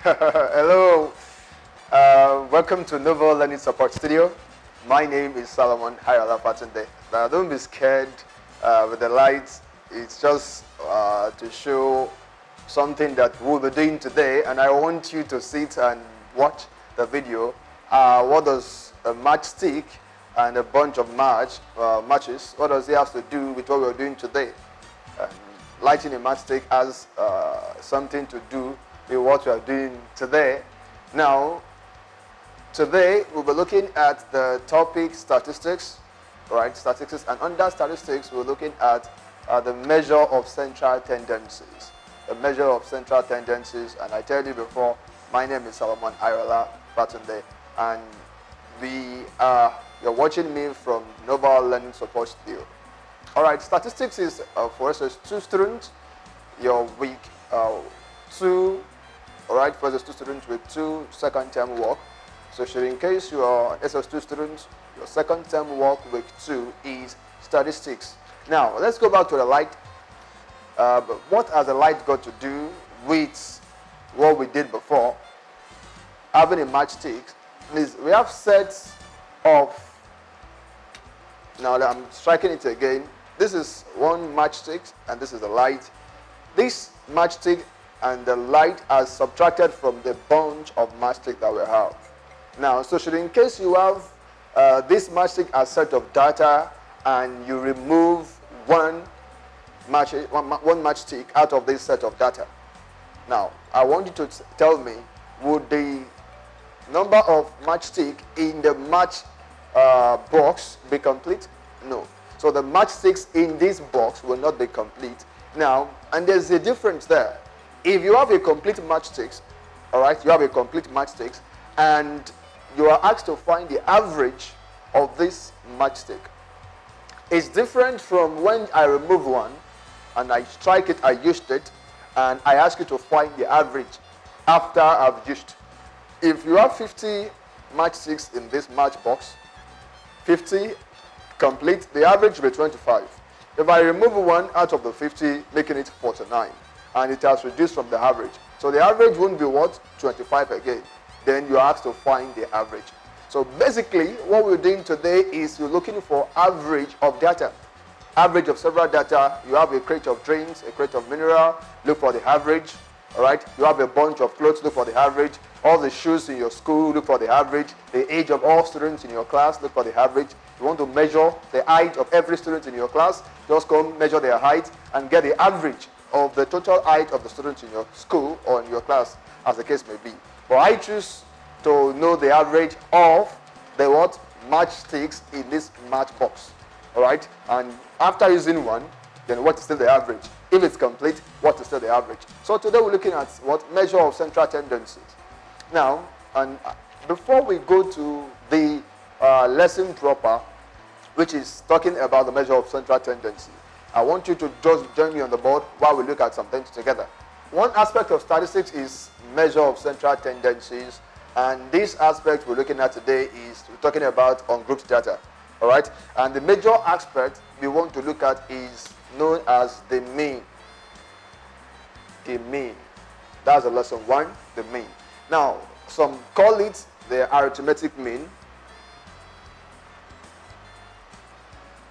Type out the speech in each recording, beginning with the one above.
Hello, welcome to Novo Learning Support Studio. My name is Solomon Hayala Fatunde. Now don't be scared with the lights. It's just to show something that we'll be doing today, and I want you to sit and watch the video. What does a matchstick and a bunch of matches, what does it have to do with what we're doing today? Lighting a matchstick has something to do with what we are doing today. Now, today we'll be looking at the topic statistics, right? Statistics, and under statistics we're looking at the measure of central tendencies. The measure of central tendencies, and I told you before, my name is Solomon Ayola Batunde, and you're watching me from Nova Learning Support Studio. All right, statistics is for SS2 students. You're week 2. All right, for SS2 students with 2 second term work. So, in case you are an SS2 student, your second term work week 2 is statistics. Now, let's go back to the light. What has the light got to do with what we did before? Having a matchstick is we have sets of. Now that I'm striking it again, this is one matchstick and this is a light. This matchstick and the light are subtracted from the bunch of matchstick that we have. Now, so in case you have this matchstick as set of data and you remove one matchstick out of this set of data. Now, I want you to tell me, would the number of matchstick in the match box be complete? No. So the matchsticks in this box will not be complete. Now, and there's a difference there. If you have a complete matchsticks, all right, you have a complete matchsticks, and you are asked to find the average of this matchstick. It's different from when I remove one and I strike it, I used it, and I ask you to find the average after I've used. If you have 50 matchsticks in this match box, 50 complete, the average will be 25. If I remove one out of the 50, making it 49, and it has reduced from the average. So the average won't be what? 25 again. Then you're asked to find the average. So basically, what we're doing today is you're looking for average of data. Average of several data. You have a crate of drinks, a crate of mineral, look for the average. All right, you have a bunch of clothes, look for the average. All the shoes in your school, look for the average. The age of all students in your class, look for the average. You want to measure the height of every student in your class, just come measure their height and get the average of the total height of the students in your school or in your class, as the case may be. But I choose to know the average of the what? Matchsticks in this match box. All right, and after using one, then what is still the average? If it's complete, what is still the average? So today we're looking at what? Measure of central tendencies. Now, and before we go to the lesson proper, which is talking about the measure of central tendency, I want you to just join me on the board while we look at some things together. One aspect of statistics is measure of central tendencies, and this aspect we're looking at today is we're talking about ungrouped data. All right, and the major aspect we want to look at is known as the mean. The mean. That's a lesson 1, the mean. Now, some call it the arithmetic mean.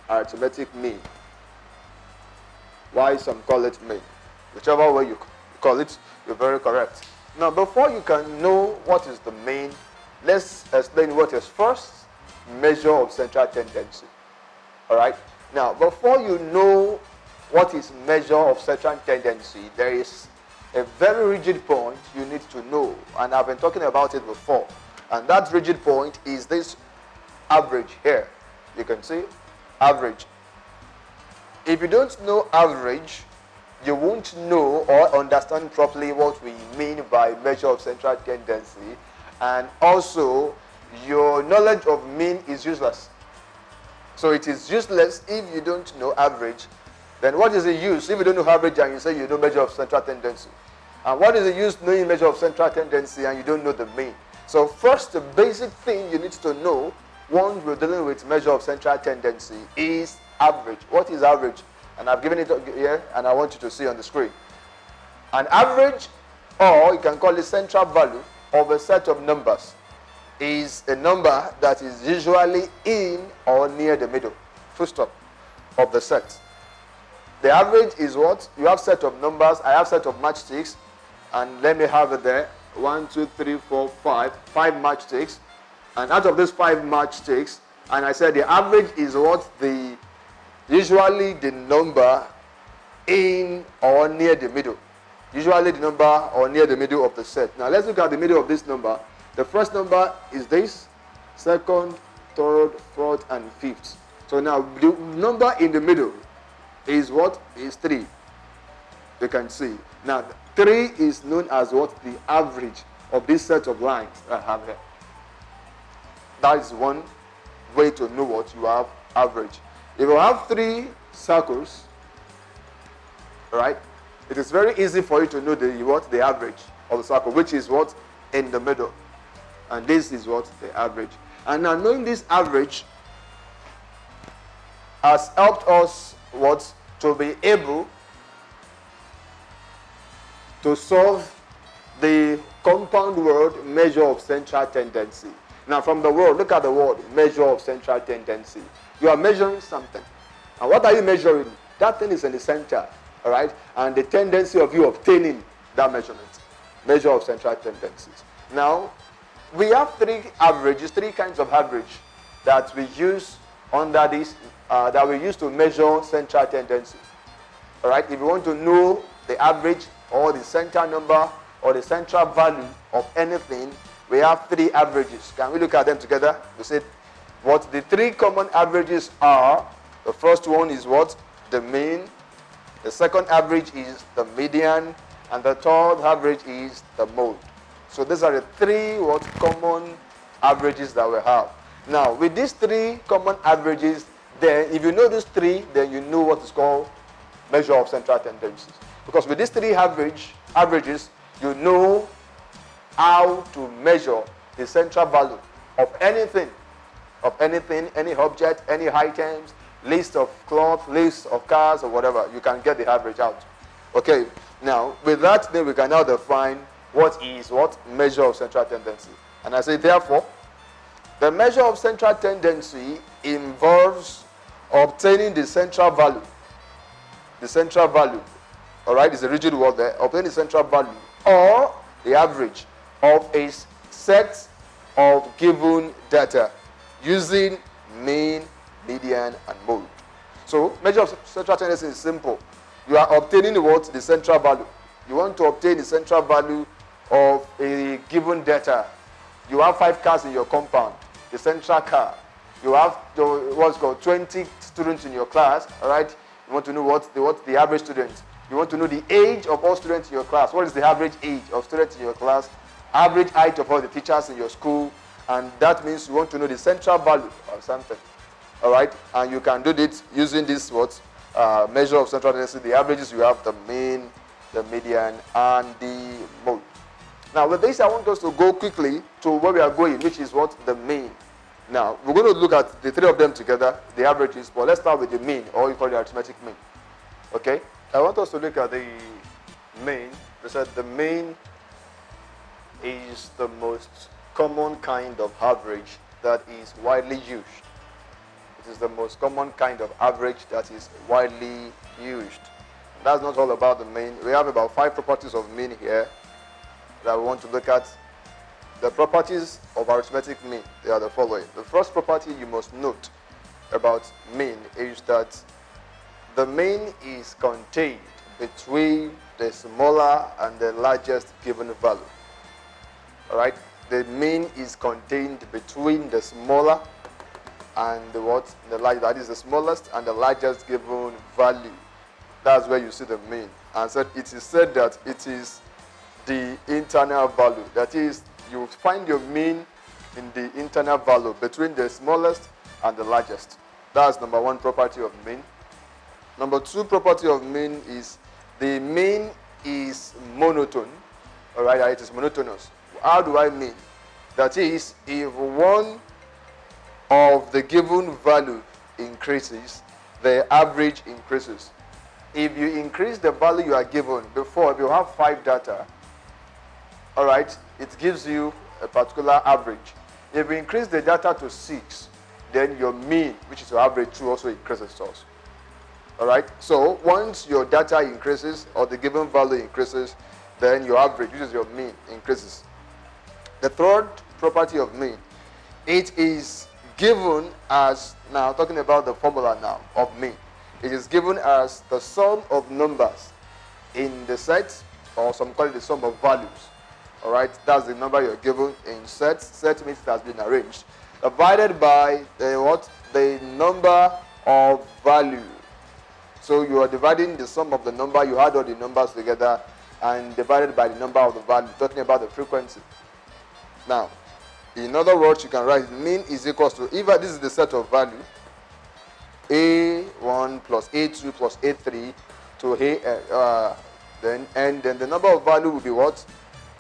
Arithmetic mean. Why some call it mean? Whichever way you call it, you're very correct. Now, before you can know what is the mean, let's explain what is first measure of central tendency. All right. Now, before you know what is measure of central tendency, there is a very rigid point you need to know, and I've been talking about it before. And that rigid point is this average here. You can see average. If you don't know average, you won't know or understand properly what we mean by measure of central tendency, and also your knowledge of mean is useless. So it is useless if you don't know average. Then what is the use if you don't know average and you say you know measure of central tendency? And what is the use knowing measure of central tendency and you don't know the mean? So first, the basic thing you need to know once we're dealing with measure of central tendency is average. What is average? And I've given it here and I want you to see on the screen. An average or you can call it central value of a set of numbers, is a number that is usually in or near the middle, full stop, of the set. The average is what? You have set of numbers, I have set of matchsticks, and let me have it there. 1, 2, 3, 4, 5. 5 matchsticks. And out of these 5 matchsticks, and I said the average is what? Usually the number in or near the middle. Usually the number or near the middle of the set. Now let's look at the middle of this number. The first number is this. Second, third, fourth, and fifth. So now the number in the middle is what? Is 3. You can see. Now 3 is known as what? The average of this set of lines I have here. That is one way to know what you have average. If you have 3 circles, right, it is very easy for you to know the average of the circle, which is what? In the middle. And this is what? The average. And now knowing this average has helped us what? To be able to solve the compound word measure of central tendency. Now from the word, look at the word measure of central tendency. You are measuring something. And what are you measuring? That thing is in the center, all right? And the tendency of you obtaining that measurement. Measure of central tendencies. Now, we have 3 averages, 3 kinds of average that we use under this, that we use to measure central tendency. All right? If you want to know the average or the center number or the central value of anything, we have 3 averages. Can we look at them together? We said what the 3 common averages are. The first one is what? The mean. The second average is the median. And the third average is the mode. So these are the 3 what common averages that we have. Now, with these 3 common averages, then if you know these 3, then you know what is called measure of central tendencies. Because with these 3 averages, you know how to measure the central value of anything, any object, any items, list of cloth, list of cars, or whatever. You can get the average out. Okay, now with that, then we can now define what is what? Measure of central tendency. And I say, therefore, the measure of central tendency involves obtaining the central value. The central value, all right, is a rigid word there. Obtaining the central value or the average of a set of given data using mean, median, and mode. So, measure of central tendency is simple. You are obtaining what? The central value. You want to obtain the central value of a given data. You have 5 cars in your compound. The central car. You have what's called 20 students in your class. All right. You want to know what's the average student. You want to know the age of all students in your class. What is the average age of students in your class? Average height of all the teachers in your school. And that means you want to know the central value of something. All right. And you can do this using this measure of central tendency. The averages you have the mean, the median, and the mode. Now with this, I want us to go quickly to where we are going, which is what? The mean. Now, we're going to look at the 3 of them together, the averages, but let's start with the mean, or you call it arithmetic mean. Okay? I want us to look at the mean. We said the mean is the most common kind of average that is widely used. It is the most common kind of average that is widely used. That's not all about the mean. We have about 5 properties of mean here that we want to look at. The properties of arithmetic mean, they are the following. The first property you must note about mean is that the mean is contained between the smaller and the largest given value. All right? The mean is contained between the smaller and the large, that is the smallest and the largest given value. That's where you see the mean. And so it is said that it is the internal value. That is, you find your mean in the internal value between the smallest and the largest. That's number 1 property of mean. Number 2 property of mean is the mean is monotone. All right, it is monotonous. How do I mean? That is, if one of the given value increases, the average increases. If you increase the value you are given, before, if you have 5 data, all right, it gives you a particular average. If you increase the data to 6, then your mean, which is your average, will also increases also. All right, so once your data increases or the given value increases, then your average, which is your mean, increases. The third property of mean, it is given as, now talking about the formula now of mean, it is given as the sum of numbers in the set, or some call it the sum of values. All right, that's the number you're given in set. Set means it has been arranged, divided by the what? The number of value. So you are dividing the sum of the number, you add all the numbers together and divided by the number of the value, talking about the frequency. Now, in other words, you can write mean is equals to, if this is the set of value, A1 plus A2 plus A3 to A, then the number of value will be what?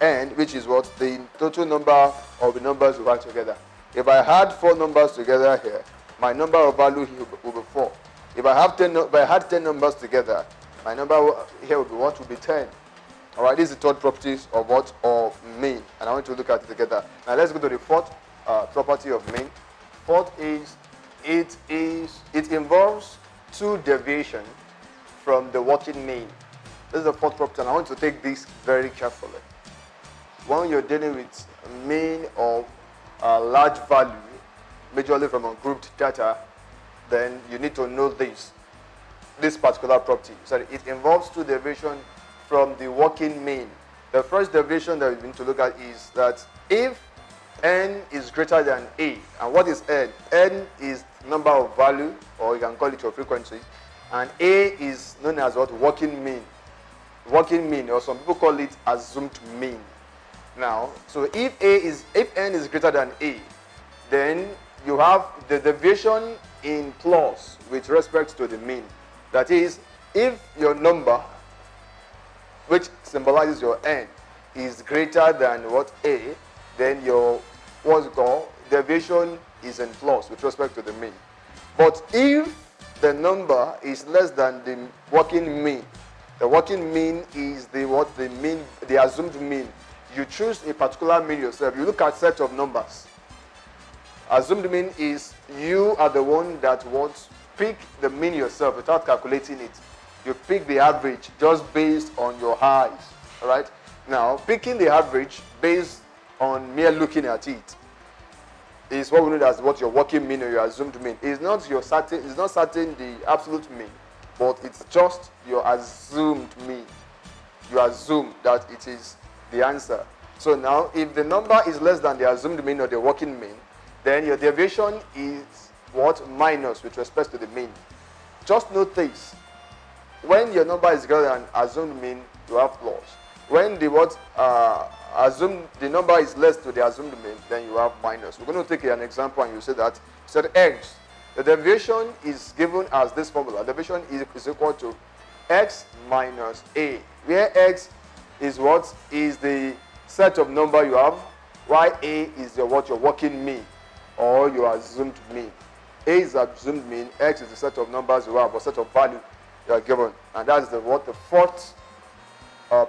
N, which is what? The total number of the numbers we write together. If I had 4 numbers together here, my number of value here will be 4. If I had 10 numbers together, my number here will be what? Will be 10. All right, this is the third property of what? Of mean, and I want to look at it together. Now let's go to the fourth property of mean. Fourth is it involves 2 deviation from the working mean. This is the fourth property, and I want to take this very carefully. When you're dealing with mean of large value, majorly from ungrouped data, then you need to know this particular property. So it involves 2 deviation from the working mean. The first deviation that we need to look at is that if n is greater than a, and what is n? N is number of value, or you can call it your frequency, and a is known as what? Working mean. Working mean, or some people call it assumed mean. Now, so if n is greater than a, then you have the deviation in plus with respect to the mean. That is, if your number, which symbolizes your n, is greater than what? A, then your what's it called? Deviation is in plus with respect to the mean. But if the number is less than the working mean, the working mean is the what? The mean, the assumed mean. You choose a particular mean yourself. You look at set of numbers. Assumed mean is you are the one that wants pick the mean yourself without calculating it. You pick the average just based on your eyes. All right. Now, picking the average based on mere looking at it is what we know as what your working mean or your assumed mean. It's not your certain. It's not certain the absolute mean, but it's just your assumed mean. You assume that it is the answer. So now, if the number is less than the assumed mean or the working mean, then your deviation is what? Minus with respect to the mean. Just note this. When your number is greater than assumed mean, you have plus. When the the number is less to the assumed mean, then you have minus. We're going to take an example, and you say that said x. The deviation is given as this formula. Deviation is equal to x minus a, where x is what? Is the set of number you have, while a is your what? Your working mean or your assumed mean. A is assumed mean, x is the set of numbers you have or set of value you are given, and that's the fourth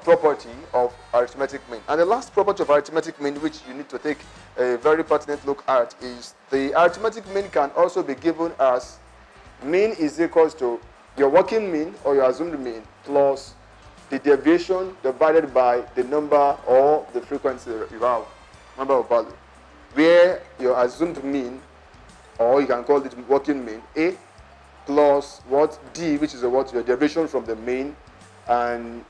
property of arithmetic mean. And the last property of arithmetic mean, which you need to take a very pertinent look at, is the arithmetic mean can also be given as mean is equals to your working mean or your assumed mean plus the deviation divided by the number or the frequency you have, number of value, where your assumed mean, or you can call it working mean, a, plus what? D, which is what? Your deviation from the mean, and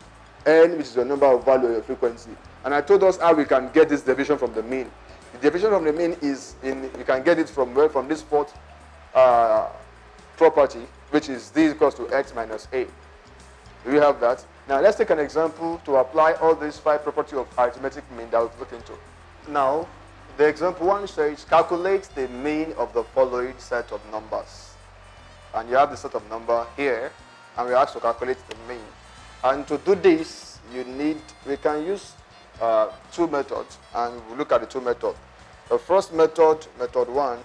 n, which is your number of value or your frequency. And I told us how we can get this deviation from the mean. The deviation from the mean is you can get it from where? From this fourth property, which is d equals to x minus a. Do we have that? Now let's take an example to apply all these 5 properties of arithmetic mean that we've looked into. Now, the example 1 says calculate the mean of the following set of numbers. And you have the set of number here, and we asked to calculate the mean. And to do this, we can use 2 methods, and we'll look at the 2 methods. The first method, method 1,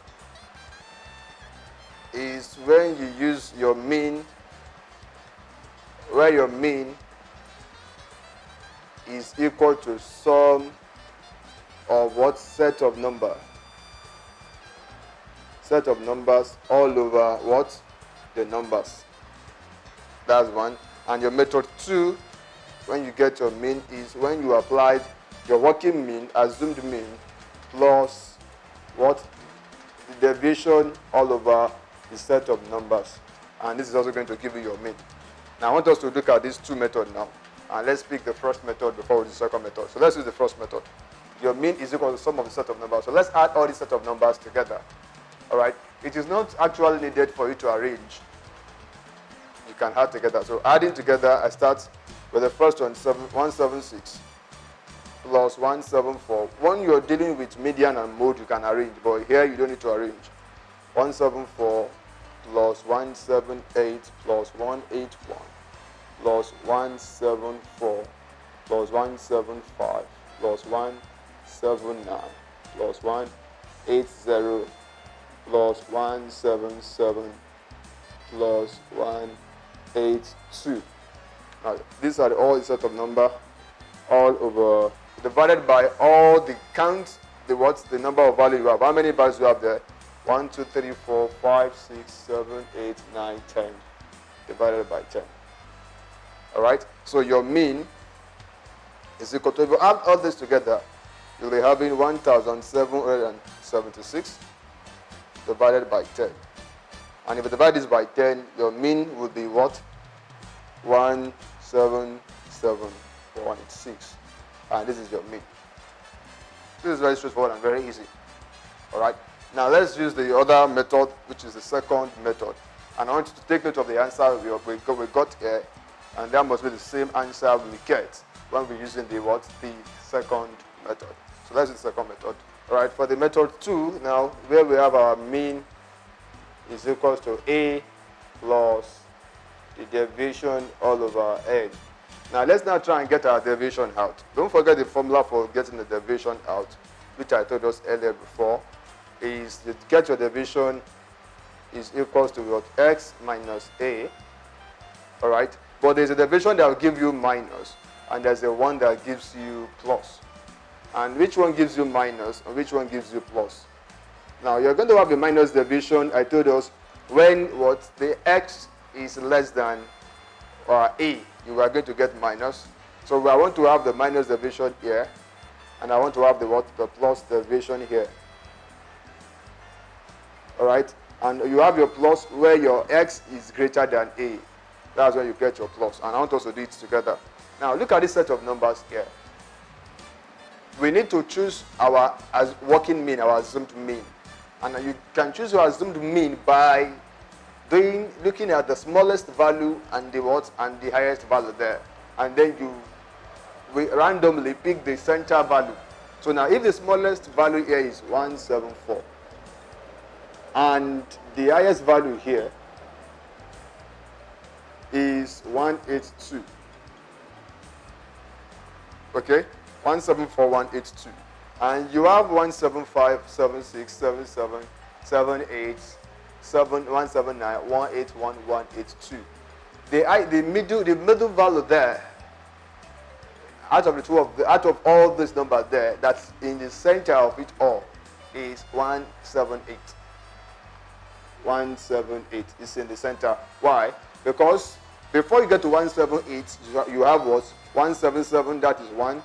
is when you use your mean, where your mean is equal to sum of what? Set of numbers. Set of numbers all over what? The numbers. That's one. And your method 2, when you get your mean, is when you applied your working mean, assumed mean, plus what? The deviation all over the set of numbers. And this is also going to give you your mean. Now I want us to look at these two methods now. And let's pick the first method before the second method. So let's use the first method. Your mean is equal to the sum of the set of numbers. So let's add all these set of numbers together. Alright? It is not actually needed for you to arrange. You can add together. So adding together, I start with the first one, 176 plus 174. When you're dealing with median and mode, you can arrange. But here you don't need to arrange. 174 plus 178 plus 181 plus 174 plus 175 plus 179 plus 180 plus 177 plus 182. Now, these are all the set of number all over, divided by all the count, the number of values you have. How many values you have there? 1, 2, 3, 4, 5, 6, 7, 8, 9, 10. Divided by 10. Alright? So your mean is equal to, if you add all this together, you'll be having 1,776 divided by 10. And if you divide this by 10, your mean will be what? 177.6. And this is your mean. This is very straightforward and very easy. Alright? Now let's use the other method, which is the second method. And I want you to take note of the answer we got here. And that must be the same answer we get when we're using the second method. So let's do the second method. Alright, for the method 2, now where we have our mean is equal to A plus the deviation all over N. Now let's now try and get our deviation out. Don't forget the formula for getting the deviation out, which I told us earlier before, is to get your deviation is equal to what? X minus A. Alright? But there's a deviation that will give you minus, and there's a one that gives you plus. And which one gives you minus, and which one gives you plus? Now, you're going to have a minus deviation, I told us, when the x is less than a, you are going to get minus. So I want to have the minus deviation here, and I want to have the plus deviation here. Alright? And you have your plus where your x is greater than a. That's when you get your plus. And I want us to do it together. Now, look at this set of numbers here. We need to choose our working mean, our assumed mean. And you can choose your assumed mean by looking at the smallest value and the highest value there. And then we randomly pick the center value. So now if the smallest value here is 174 and the highest value here is 182. Okay? 174,182. And you have 175, 76, 77, 78, 179, 181, 182. The middle value there, out of all these numbers there, that's in the center of it all, is 178. 178 is in the center. Why? Because before you get to 178, you have what? 177, that is 1.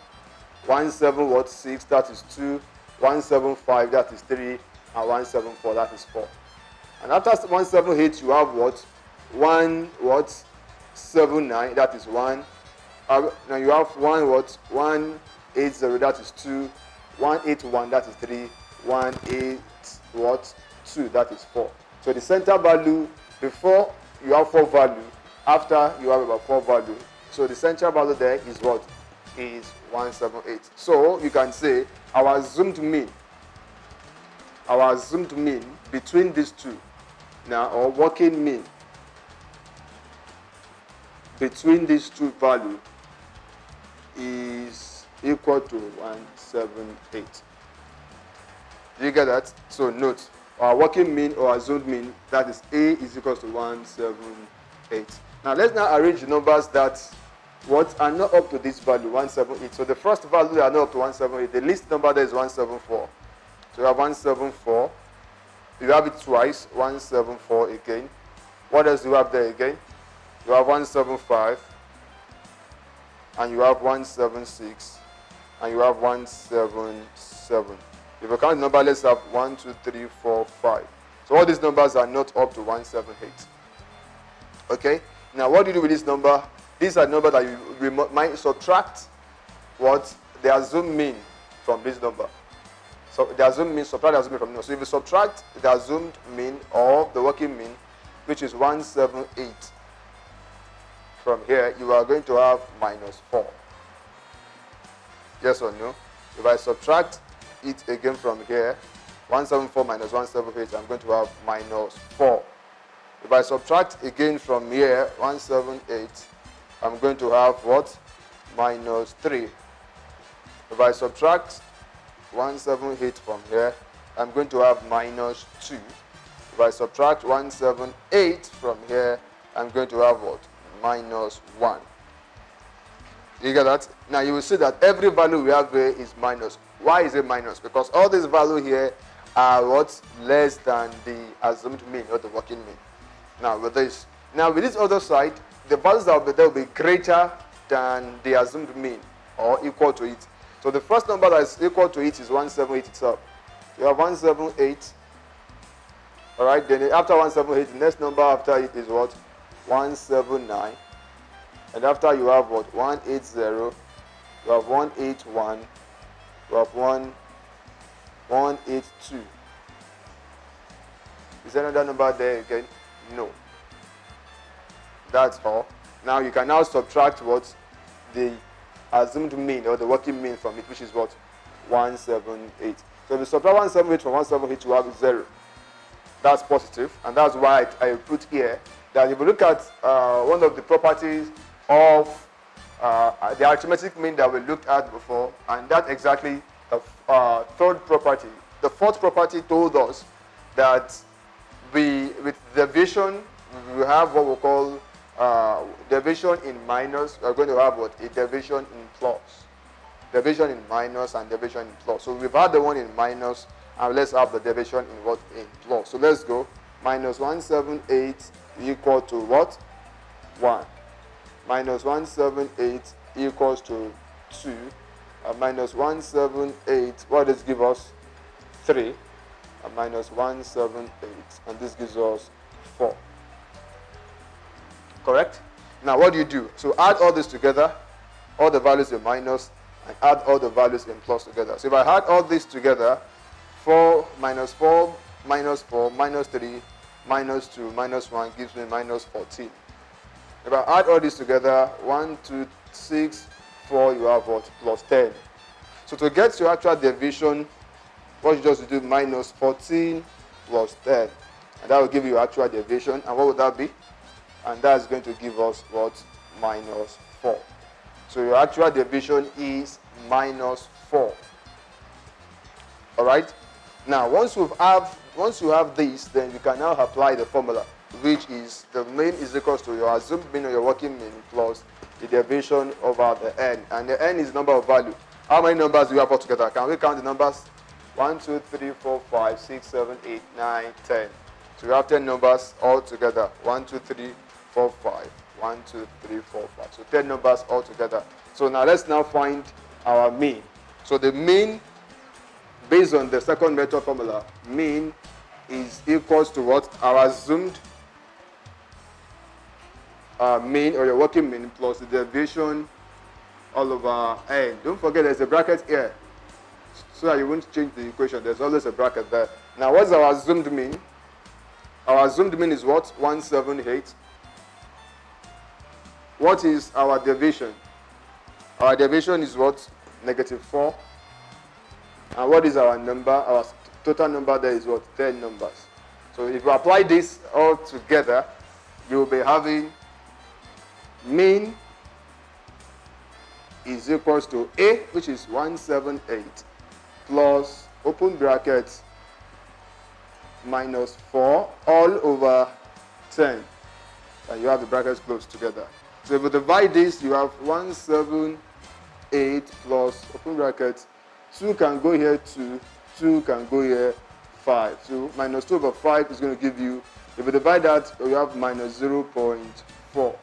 176, that is 2. 175, that is 3. And 174, that is 4. And after 178, you have what? 179, that is 1. Now you have 180, that is 2. 181, that is 3. 182, that is 4. So the center value, before you have 4 value, after you have about 4 value. So the center value there is what? Is 178. So you can say our assumed mean between these two, now, or working mean between these two values is equal to 178. Do you get that? So note, our working mean or assumed mean, that is A, is equal to 178. Now let's now arrange the numbers that what are not up to this value, 178. So the first value are not up to 178. The least number there is 174. So you have 174. You have it twice, 174 again. What else do you have there again? You have 175. And you have 176. And you have 177. If you count the number, let's have 1, 2, 3, 4, 5. So all these numbers are not up to 178. Okay? Now what do you do with this number? These are numbers that you might subtract what the assumed mean from this number. So the assumed mean, subtract the assumed mean from this. So if you subtract the assumed mean or the working mean, which is 178, from here, you are going to have minus 4. Yes or no? If I subtract it again from here, 174 minus 178, I'm going to have minus 4. If I subtract again from here, 178, I'm going to have what? Minus 3. If I subtract 178 from here, I'm going to have minus 2. If I subtract 178 from here, I'm going to have what? Minus 1. You get that? Now you will see that every value we have here is minus. Why is it minus? Because all these values here are what? Less than the assumed mean or the working mean. Now with this other side, the values that will be there will be greater than the assumed mean or equal to it. So the first number that is equal to it is 178 itself. You have 178. Alright, then after 178, the next number after it is what? 179. And after you have what? 180. You have 181. You have 182. Is there another number there again? No. That's all. Now you can now subtract what? The assumed mean or the working mean from it, which is what? 178. So if you subtract 178 from 178, you have 0. That's positive, and that's why I put here that if you look at one of the properties of the arithmetic mean that we looked at before, and that's exactly the third property. The fourth property told us that with deviation, we have what we call deviation in minus. We're going to have what? A deviation in plus. Deviation in minus and deviation in plus. So we've had the one in minus, and let's have the deviation in what? In plus. So let's go. Minus 178 equal to what? 1. Minus 178 equals to 2. Minus 178, what does this give us? 3. And minus 178, and this gives us 4. Correct? Now what do you do? So add all this together, all the values in minus, and add all the values in plus together. So if I add all this together, 4 minus 4 minus 4 minus 3 minus 2 minus 1 gives me minus 14. If I add all this together, 1, 2, 6, 4, you have what? Plus 10. So to get your actual division, what you just do, minus 14 plus 10. And that will give you actual division. And what would that be? And that's going to give us what? Minus 4. So your actual division is minus 4. Alright? Now once you have this, then you can now apply the formula, which is the mean is equals to your assumed mean or your working mean plus the division over the n. And the n is number of value. How many numbers do we have altogether? Can we count the numbers? 1, 2, 3, 4, 5, 6, 7, 8, 9, 10. So we have 10 numbers all together. 1, 2, 3, 4, 5. 1, 2, 3, 4, 5. So 10 numbers all together. So now let's now find our mean. So the mean, based on the second method formula, mean is equals to what? Our assumed mean or your working mean plus the deviation all over n. Don't forget there's a bracket here, so that you won't change the equation. There's always a bracket there. Now what's our assumed mean? Our assumed mean is what? 178. What is our deviation? Our deviation is what? Negative 4. And what is our number? Our total number there is what? 10 numbers. So if you apply this all together, you will be having mean is equals to A, which is 178, plus, open bracket, minus 4 all over 10. And you have the brackets closed together. So if you divide this, you have 178 plus, open bracket, 2 can go here 2, 2 can go here 5. So minus 2 over 5 is going to give you, if you divide that, you have minus 0.4.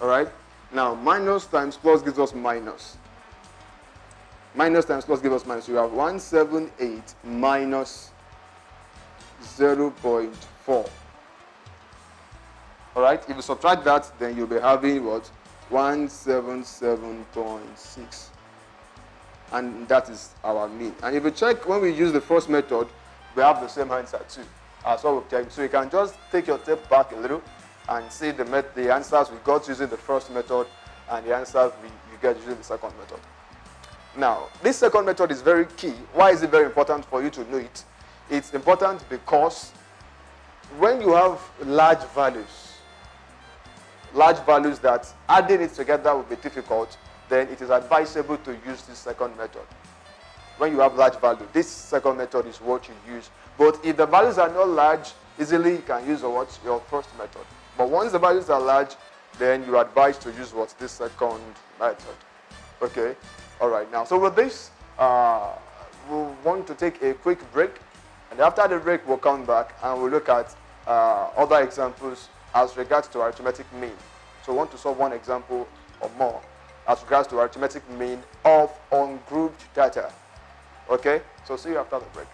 Alright? Now, minus times plus gives us minus. Minus times plus gives us minus. So you have 178 minus 0.4. Alright? If you subtract that, then you'll be having what? 177.6. And that is our mean. And if you check, when we use the first method, we have the same answer too. As what we've checked. So you can just take your tape back a little and see the answers we got using the first method and the answers you get using the second method. Now, this second method is very key. Why is it very important for you to know it? It's important because when you have large values that adding it together will be difficult, then it is advisable to use this second method. When you have large value, this second method is what you use. But if the values are not large, easily you can use your first method. But once the values are large, then you are advised to use this second method. Okay? All right. Now, so with this, we want to take a quick break. And after the break, we'll come back and we'll look at other examples as regards to arithmetic mean. So we want to solve one example or more as regards to arithmetic mean of ungrouped data. Okay? So see you after the break.